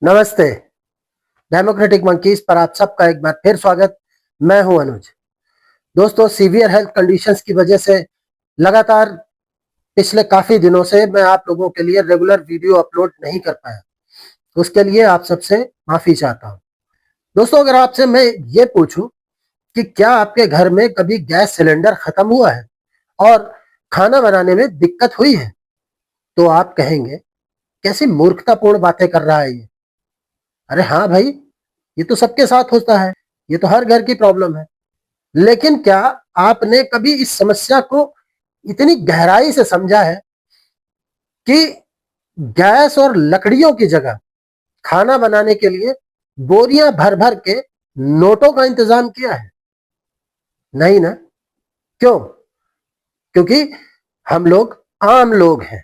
नमस्ते। Democratic monkeys पर आप सबका एक बार फिर स्वागत। मैं हूं अनुज। दोस्तों, सीवियर हेल्थ कंडीशंस की वजह से लगातार पिछले काफी दिनों से मैं आप लोगों के लिए रेगुलर वीडियो अपलोड नहीं कर पाया। उसके लिए आप सबसे माफी चाहता हूं। दोस्तों, अगर आपसे मैं ये पूछूं कि क्या आपके घर में कभी गैस सिलेंडर खत्म हुआ है और खाना बनाने में दिक्कत हुई है, तो आप कहेंगे कैसी मूर्खतापूर्ण बातें कर रहा है ये। अरे हाँ भाई, ये तो सबके साथ होता है, ये तो हर घर की प्रॉब्लम है। लेकिन क्या आपने कभी इस समस्या को इतनी गहराई से समझा है कि गैस और लकड़ियों की जगह खाना बनाने के लिए बोरियां भर भर के नोटों का इंतजाम किया है? नहीं ना। क्यों? क्योंकि हम लोग आम लोग हैं।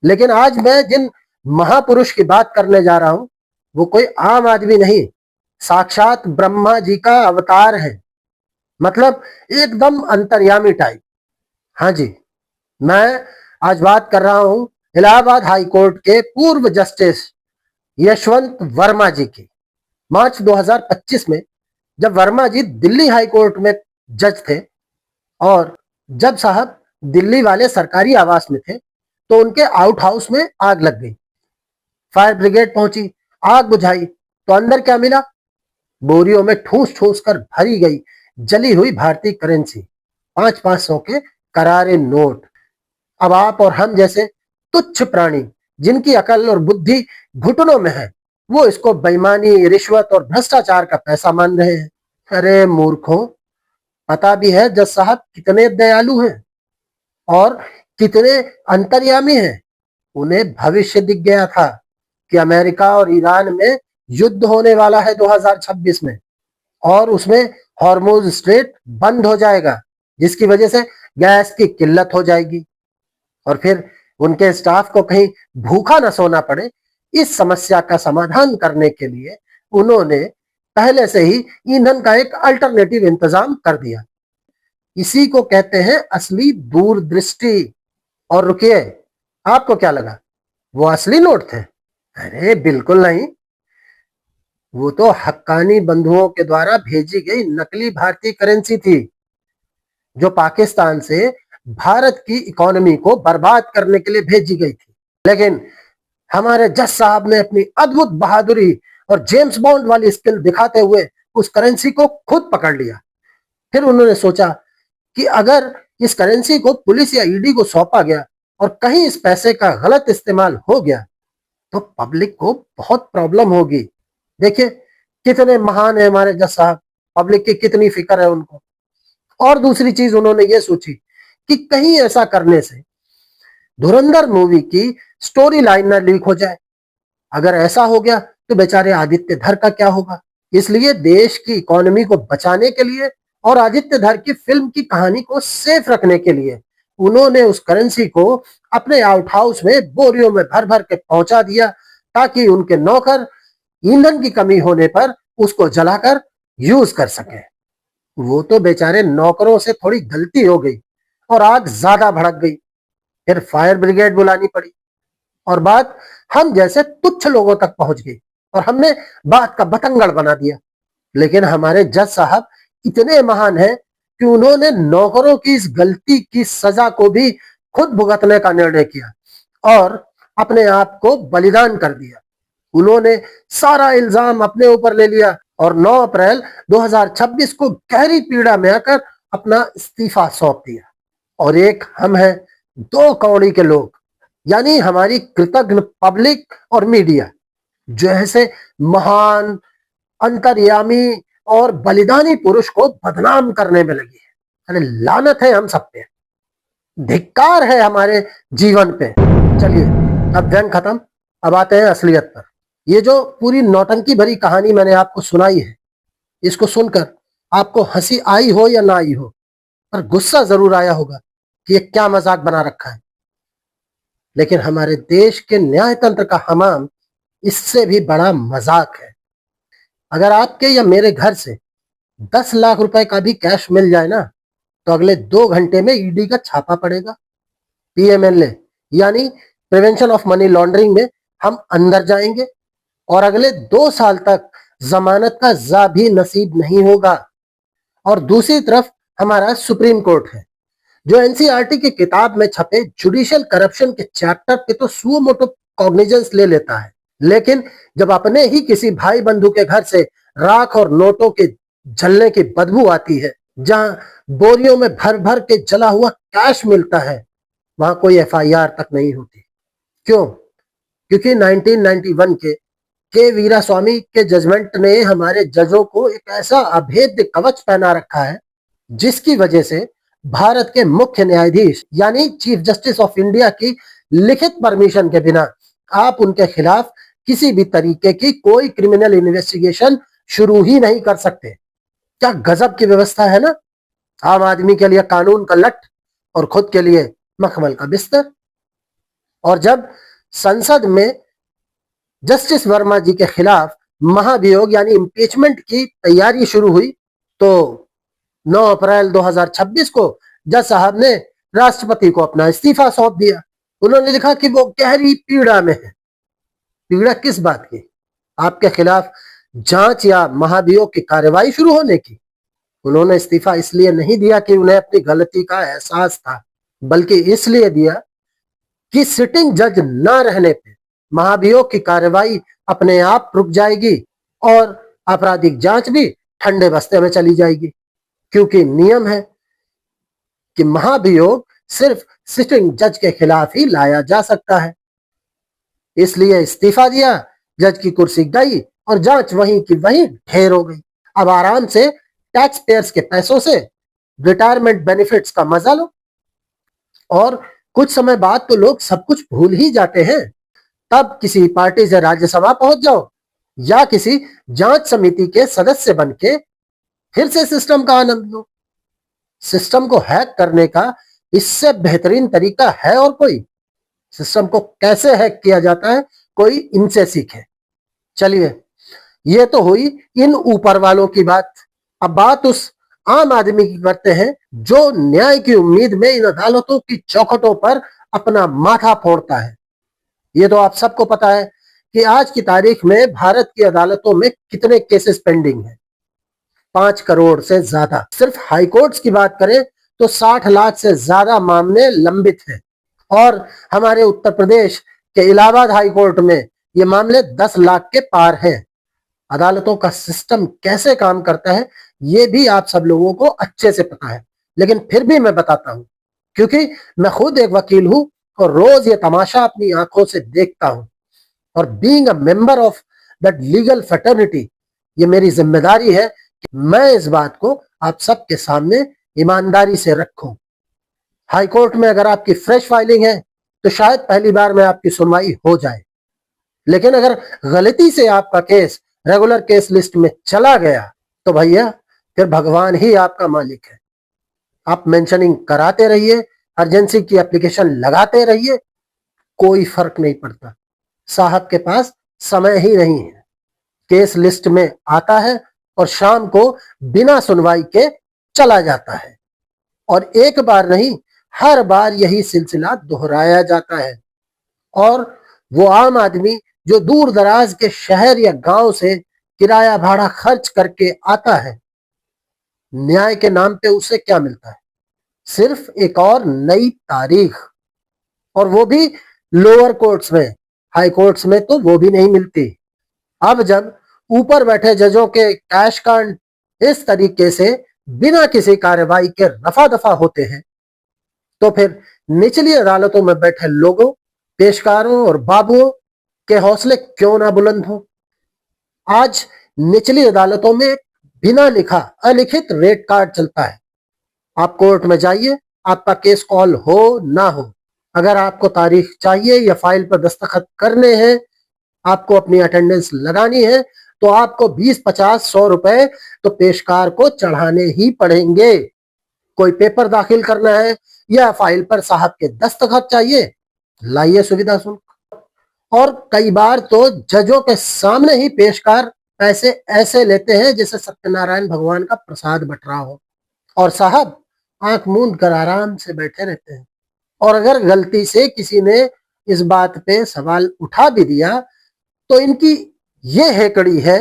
लेकिन आज मैं जिन महापुरुष की बात करने जा रहा हूं, वो कोई आम आदमी नहीं, साक्षात ब्रह्मा जी का अवतार है। मतलब एकदम अंतर्यामी टाइप। हाँ जी, मैं आज बात कर रहा हूं इलाहाबाद हाई कोर्ट के पूर्व जस्टिस यशवंत वर्मा जी की। मार्च 2025 में जब वर्मा जी दिल्ली हाई कोर्ट में जज थे और जब साहब दिल्ली वाले सरकारी आवास में थे, तो उनके आउट हाउस में आग लग गई। फायर ब्रिगेड पहुंची, आग बुझाई, तो अंदर क्या मिला? बोरियों में ठूस ठूस कर भरी गई जली हुई भारतीय करेंसी, 5-500 के करारे नोट। अब आप और हम जैसे तुच्छ प्राणी, जिनकी अकल और बुद्धि घुटनों में है, वो इसको बेईमानी, रिश्वत और भ्रष्टाचार का पैसा मान रहे हैं। अरे मूर्खों, पता भी है जज साहब कितने दयालु हैं और कितने अंतर्यामी हैं। उन्हें भविष्य दिख गया था कि अमेरिका और ईरान में युद्ध होने वाला है 2026 में, और उसमें हॉर्मुज स्ट्रेट बंद हो जाएगा, जिसकी वजह से गैस की किल्लत हो जाएगी और फिर उनके स्टाफ को कहीं भूखा न सोना पड़े। इस समस्या का समाधान करने के लिए उन्होंने पहले से ही ईंधन का एक अल्टरनेटिव इंतजाम कर दिया। इसी को कहते हैं असली दूरदृष्टि। और रुकिए, आपको क्या लगा वो असली नोट थे? अरे बिल्कुल नहीं, वो तो हक्कानी बंधुओं के द्वारा भेजी गई नकली भारतीय करेंसी थी, जो पाकिस्तान से भारत की इकोनॉमी को बर्बाद करने के लिए भेजी गई थी। लेकिन हमारे जज साहब ने अपनी अद्भुत बहादुरी और जेम्स बॉन्ड वाली स्किल दिखाते हुए उस करेंसी को खुद पकड़ लिया। फिर उन्होंने सोचा कि अगर इस करेंसी को पुलिस या ईडी को सौंपा गया और कहीं इस पैसे का गलत इस्तेमाल हो गया, तो पब्लिक को बहुत प्रॉब्लम होगी। देखिए कितने महान है हमारे जज साहब, पब्लिक की कितनी फिक्र है उनको। और दूसरी चीज उन्होंने ये सोची कि कहीं ऐसा करने से धुरंधर मूवी की स्टोरी लाइन ना लीक हो जाए। अगर ऐसा हो गया तो बेचारे आदित्य धर का क्या होगा। इसलिए देश की इकोनॉमी को बचाने के लिए और आदित्य धर की फिल्म की कहानी को सेफ रखने के लिए उन्होंने उस करेंसी को अपने आउट हाउस में बोरियों में भर भर के पहुंचा दिया, ताकि उनके नौकर ईंधन की कमी होने पर उसको जलाकर यूज कर सके। वो तो बेचारे नौकरों से थोड़ी गलती हो गई और आग ज्यादा भड़क गई, फिर फायर ब्रिगेड बुलानी पड़ी और बात हम जैसे तुच्छ लोगों तक पहुंच गई और हमने बात का बतंगड़ बना दिया। लेकिन हमारे जज साहब इतने महान हैं कि उन्होंने नौकरों की इस गलती की सजा को भी खुद भुगतने का निर्णय किया और अपने आप को बलिदान कर दिया। उन्होंने सारा इल्जाम अपने ऊपर ले लिया और 9 अप्रैल 2026 को गहरी पीड़ा में आकर अपना इस्तीफा सौंप दिया। और एक हम हैं, दो कौड़ी के लोग, यानी हमारी कृतज्ञ पब्लिक और मीडिया, जो ऐसे महान, अंतर्यामी और बलिदानी पुरुष को बदनाम करने में लगी है। अरे लानत है हम सब पे, धिक्कार है हमारे जीवन पे। चलिए, अब व्यंग खत्म, अब आते हैं असलियत पर। ये जो पूरी नौटंकी भरी कहानी मैंने आपको सुनाई है, इसको सुनकर आपको हंसी आई हो या ना आई हो, पर गुस्सा जरूर आया होगा कि ये क्या मजाक बना रखा है। लेकिन हमारे देश के न्याय तंत्र का हमाम इससे भी बड़ा मजाक है। अगर आपके या मेरे घर से 10 लाख रुपए का भी कैश मिल जाए ना, तो अगले 2 घंटे में ईडी का छापा पड़ेगा। पीएमएलए यानी प्रिवेंशन ऑफ मनी लॉन्ड्रिंग में हम अंदर जाएंगे और अगले 2 साल तक जमानत का जा भी नसीब नहीं होगा। और दूसरी तरफ हमारा सुप्रीम कोर्ट है, जो एनसीईआरटी की किताब में छपे जुडिशियल करप्शन के चैप्टर पे तो सुओ मोटो कॉग्निजेंस ले लेता है, लेकिन जब अपने ही किसी भाई बंधु के घर से राख और नोटों के जलने की बदबू आती है, जहां बोरियों में भर भर के जला हुआ कैश मिलता है, वहां कोई एफआईआर तक नहीं होती। क्यों? क्योंकि 1991 के वीरास्वामी के जजमेंट ने हमारे जजों को एक ऐसा अभेद्य कवच पहना रखा है, जिसकी वजह से भारत के मुख्य न्यायाधीश यानी चीफ जस्टिस ऑफ इंडिया की लिखित परमिशन के बिना आप उनके खिलाफ किसी भी तरीके की कोई क्रिमिनल इन्वेस्टिगेशन शुरू ही नहीं कर सकते। क्या गजब की व्यवस्था है ना। आम आदमी के लिए कानून का लट और खुद के लिए मखमल का बिस्तर। और जब संसद में जस्टिस वर्मा जी के खिलाफ महाभियोग यानी इम्पीचमेंट की तैयारी शुरू हुई, तो 9 अप्रैल 2026 को जज साहब ने राष्ट्रपति को अपना इस्तीफा सौंप दिया। उन्होंने लिखा कि वो गहरी पीड़ा में है। पीड़ा किस बात की? आपके खिलाफ जांच या महाभियोग की कार्रवाई शुरू होने की। उन्होंने इस्तीफा इसलिए नहीं दिया कि उन्हें अपनी गलती का एहसास था, बल्कि इसलिए दिया कि सिटिंग जज न रहने पे महाभियोग की कार्रवाई अपने आप रुक जाएगी और आपराधिक जांच भी ठंडे बस्ते में चली जाएगी। क्योंकि नियम है कि महाभियोग सिर्फ सिटिंग जज के खिलाफ ही लाया जा सकता है। इसलिए इस्तीफा दिया, जज की कुर्सी गई और जांच वहीं की वहीं ढेर हो गई। अब आराम से टैक्स पेयर्स के पैसों से रिटायरमेंट बेनिफिट्स का मजा लो। और कुछ समय बाद तो लोग सब कुछ भूल ही जाते हैं। तब किसी पार्टी से राज्यसभा पहुंच जाओ या किसी जांच समिति के सदस्य बन के फिर से सिस्टम का आनंद लो। सिस्टम को हैक करने का इससे बेहतरीन तरीका है और कोई? सिस्टम को कैसे हैक किया जाता है, कोई इनसे सीखे। चलिए, ये तो हुई इन ऊपर वालों की बात। अब बात उस आम आदमी की करते हैं जो न्याय की उम्मीद में इन अदालतों की चौखटों पर अपना माथा फोड़ता है। ये तो आप सबको पता है कि आज की तारीख में भारत की अदालतों में कितने केसेस पेंडिंग हैं। 5 करोड़ से ज्यादा। सिर्फ हाई कोर्ट्स की बात करें तो 60 लाख से ज्यादा मामले लंबित हैं। और हमारे उत्तर प्रदेश के इलाहाबाद हाई कोर्ट में ये मामले 10 लाख के पार हैं। अदालतों का सिस्टम कैसे काम करता है ये भी आप सब लोगों को अच्छे से पता है, लेकिन फिर भी मैं बताता हूं, क्योंकि मैं खुद एक वकील हूं और रोज ये तमाशा अपनी आंखों से देखता हूं। और being a member of that legal fraternity, ये मेरी जिम्मेदारी है कि मैं इस बात को आप सबके सामने ईमानदारी से रखूं। हाई कोर्ट में अगर आपकी फ्रेश फाइलिंग है तो शायद पहली बार में आपकी सुनवाई हो जाए, लेकिन अगर गलती से आपका केस रेगुलर केस लिस्ट में चला गया तो भैया फिर भगवान ही आपका मालिक है। आप मेंशनिंग कराते रहिए, अर्जेंसी की एप्लीकेशन लगाते रहिए, कोई फर्क नहीं पड़ता। साहब के पास समय ही नहीं है। केस लिस्ट में आता है और शाम को बिना सुनवाई के चला जाता है। और एक बार नहीं, हर बार यही सिलसिला दोहराया जाता है। और वो आम आदमी जो दूर दराज के शहर या गांव से किराया भाड़ा खर्च करके आता है, न्याय के नाम पे उसे क्या मिलता है? सिर्फ एक और नई तारीख, और वो भी लोअर कोर्ट्स में। हाई कोर्ट्स में तो वो भी नहीं मिलती। अब जब ऊपर बैठे जजों के कैश कांड इस तरीके से बिना किसी कार्रवाई के रफा दफा होते हैं, तो फिर निचली अदालतों में बैठे लोगों, पेशकारों और बाबुओं के हौसले क्यों ना बुलंद हो। आज निचली अदालतों में बिना लिखा अलिखित रेट कार्ड चलता है। आप कोर्ट में जाइए, आपका केस कॉल हो ना हो, अगर आपको तारीख चाहिए या फाइल पर दस्तखत करने हैं, आपको अपनी अटेंडेंस लगानी है, तो आपको 20, 50, 100 रुपए तो पेशकार को चढ़ाने ही पड़ेंगे। कोई पेपर दाखिल करना है या फाइल पर साहब के दस्तखत चाहिए, लाइए सुविधा शुल्क। और कई बार तो जजों के सामने ही पेशकार पैसे ऐसे लेते हैं जैसे सत्यनारायण भगवान का प्रसाद बट रहा हो, और साहब आंख मूंद कर आराम से बैठे रहते हैं। और अगर गलती से किसी ने इस बात पे सवाल उठा भी दिया तो इनकी ये हेकड़ी है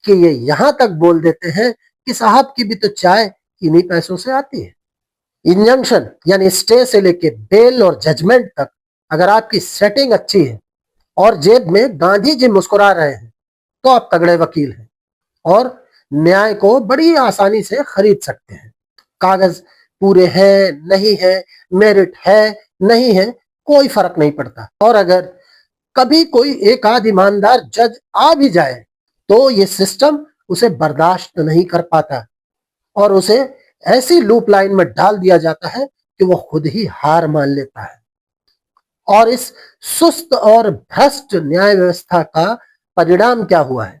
कि ये यहां तक बोल देते हैं कि साहब की भी तो चाय इन्हीं पैसों से आती है। इंजंक्शन यानी स्टे से लेके बेल और जजमेंट तक अगर आपकी सेटिंग अच्छी है और जेब में गांधी जी मुस्कुरा रहे हैं तो आप तगड़े वकील हैं और न्याय को बड़ी आसानी से खरीद सकते हैं। कागज पूरे हैं नहीं है, मेरिट है नहीं है, कोई फर्क नहीं पड़ता। और अगर कभी कोई एक आध ईमानदार जज आ भी जाए तो ये सिस्टम उसे बर्दाश्त नहीं कर पाता और उसे ऐसी लूप लाइन में डाल दिया जाता है कि वो खुद ही हार मान लेता है। और इस सुस्त और भ्रष्ट न्याय व्यवस्था का परिणाम क्या हुआ है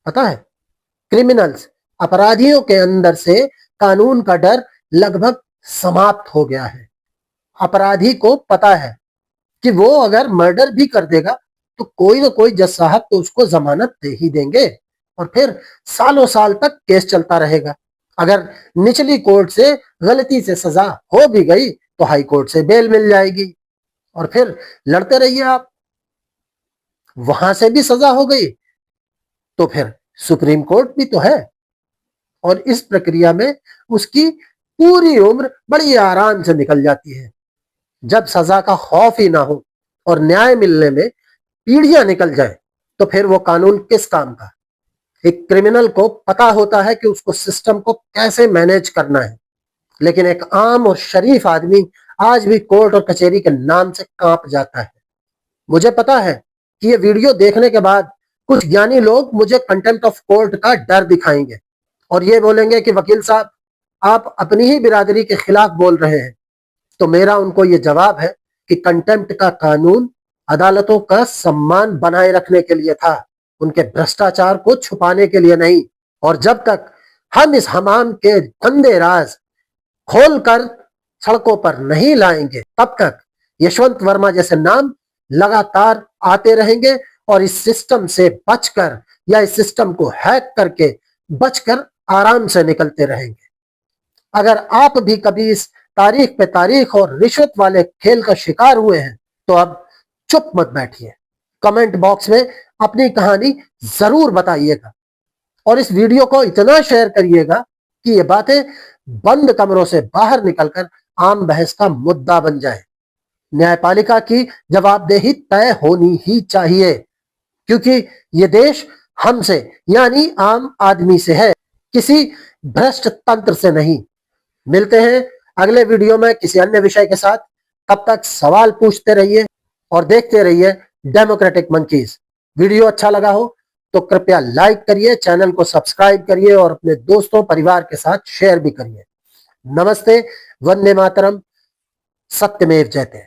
पता है? क्रिमिनल्स, अपराधियों के अंदर से कानून का डर लगभग समाप्त हो गया है। अपराधी को पता है कि वो अगर मर्डर भी कर देगा तो कोई ना कोई जज साहब तो उसको जमानत दे ही देंगे और फिर सालों साल तक केस चलता रहेगा। अगर निचली कोर्ट से गलती से सजा हो भी गई तो हाई कोर्ट से बेल मिल जाएगी और फिर लड़ते रहिए आप। वहां से भी सजा हो गई तो फिर सुप्रीम कोर्ट भी तो है और इस प्रक्रिया में उसकी पूरी उम्र बड़ी आराम से निकल जाती है। जब सजा का खौफ ही ना हो और न्याय मिलने में पीढ़ियां निकल जाए तो फिर वो कानून किस काम का? एक क्रिमिनल को पता होता है कि उसको सिस्टम को कैसे मैनेज करना है, लेकिन एक आम और शरीफ आदमी आज भी कोर्ट और कचहरी के नाम से कांप जाता है। मुझे पता है कि ये वीडियो देखने के बाद कुछ ज्ञानी लोग मुझे कंटेम्प्ट ऑफ कोर्ट का डर दिखाएंगे और ये बोलेंगे कि वकील साहब आप अपनी ही बिरादरी के खिलाफ बोल रहे हैं। तो मेरा उनको ये जवाब है कि कंटेम्प्ट का कानून अदालतों का सम्मान बनाए रखने के लिए था, उनके भ्रष्टाचार को छुपाने के लिए नहीं। और जब तक हम इस हमाम के गंदे राज खोलकर सड़कों पर नहीं लाएंगे तब तक यशवंत वर्मा जैसे नाम लगातार आते रहेंगे और इस सिस्टम से बचकर या इस सिस्टम को हैक करके बचकर आराम से निकलते रहेंगे। अगर आप भी कभी इस तारीख पे तारीख और रिश्वत वाले खेल का शिकार हुए हैं तो अब चुप मत बैठिए, कमेंट बॉक्स में अपनी कहानी जरूर बताइएगा और इस वीडियो को इतना शेयर करिएगा कि ये बातें बंद कमरों से बाहर निकलकर आम बहस का मुद्दा बन जाए। न्यायपालिका की जवाबदेही तय होनी ही चाहिए क्योंकि ये देश हमसे यानी आम आदमी से है, किसी भ्रष्ट तंत्र से नहीं। मिलते हैं अगले वीडियो में किसी अन्य विषय के साथ। तब तक सवाल पूछते रहिए और देखते रहिए डेमोक्रेटिक मंकीज। वीडियो अच्छा लगा हो तो कृपया लाइक करिए, चैनल को सब्सक्राइब करिए और अपने दोस्तों परिवार के साथ शेयर भी करिए। नमस्ते, वंदे मातरम, सत्यमेव जयते।